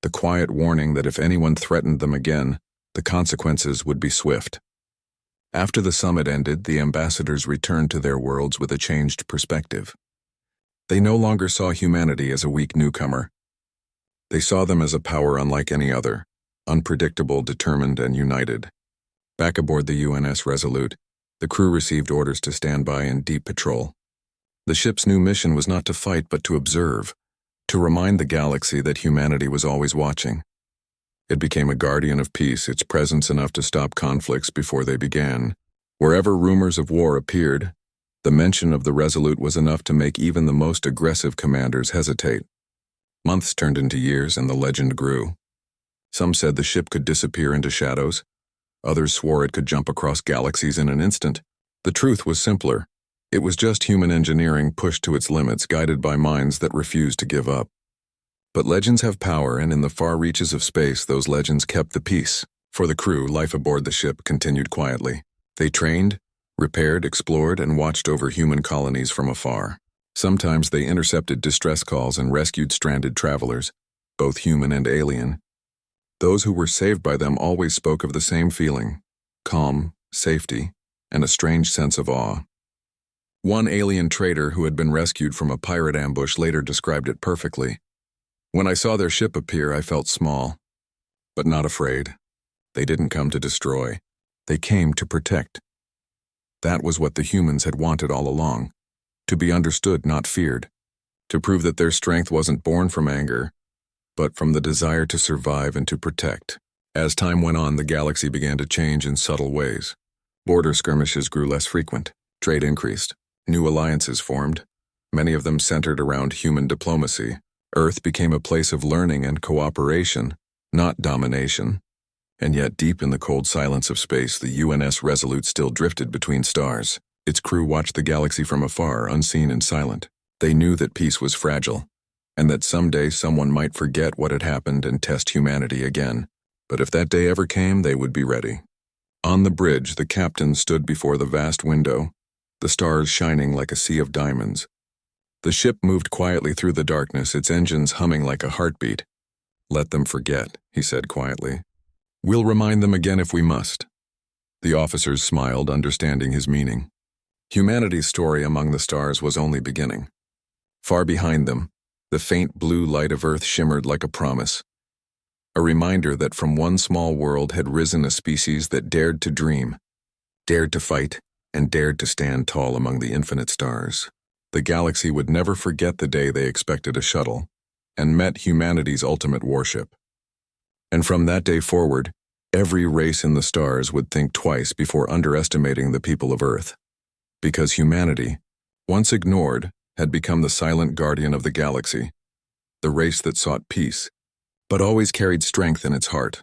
the quiet warning that if anyone threatened them again, the consequences would be swift. After the summit ended, the ambassadors returned to their worlds with a changed perspective. They no longer saw humanity as a weak newcomer. They saw them as a power unlike any other, unpredictable, determined, and united. Back aboard the UNS Resolute, the crew received orders to stand by in deep patrol. The ship's new mission was not to fight but to observe, to remind the galaxy that humanity was always watching. It became a guardian of peace, its presence enough to stop conflicts before they began. Wherever rumors of war appeared, the mention of the Resolute was enough to make even the most aggressive commanders hesitate. Months turned into years, and the legend grew. Some said the ship could disappear into shadows. Others swore it could jump across galaxies in an instant. The truth was simpler. It was just human engineering pushed to its limits, guided by minds that refused to give up. But legends have power, and in the far reaches of space, those legends kept the peace. For the crew, life aboard the ship continued quietly. They trained, repaired, explored, and watched over human colonies from afar. Sometimes they intercepted distress calls and rescued stranded travelers, both human and alien. Those who were saved by them always spoke of the same feeling: calm, safety, and a strange sense of awe. One alien trader who had been rescued from a pirate ambush later described it perfectly. "When I saw their ship appear, I felt small, but not afraid. They didn't come to destroy. They came to protect." That was what the humans had wanted all along: to be understood, not feared, to prove that their strength wasn't born from anger, but from the desire to survive and to protect. As time went on, the galaxy began to change in subtle ways. Border skirmishes grew less frequent. Trade increased. New alliances formed, many of them centered around human diplomacy. Earth became a place of learning and cooperation, not domination. And yet, deep in the cold silence of space, the UNS Resolute still drifted between stars. Its crew watched the galaxy from afar, unseen and silent. They knew that peace was fragile, and that someday someone might forget what had happened and test humanity again. But if that day ever came, they would be ready. On the bridge, the captain stood before the vast window, the stars shining like a sea of diamonds. The ship moved quietly through the darkness, its engines humming like a heartbeat. "Let them forget," he said quietly. "We'll remind them again if we must." The officers smiled, understanding his meaning. Humanity's story among the stars was only beginning. Far behind them, the faint blue light of Earth shimmered like a promise, a reminder that from one small world had risen a species that dared to dream, dared to fight, and dared to stand tall among the infinite stars. The galaxy would never forget the day they expected a shuttle and met humanity's ultimate warship. And from that day forward, every race in the stars would think twice before underestimating the people of Earth. Because humanity, once ignored, had become the silent guardian of the galaxy, the race that sought peace, but always carried strength in its heart.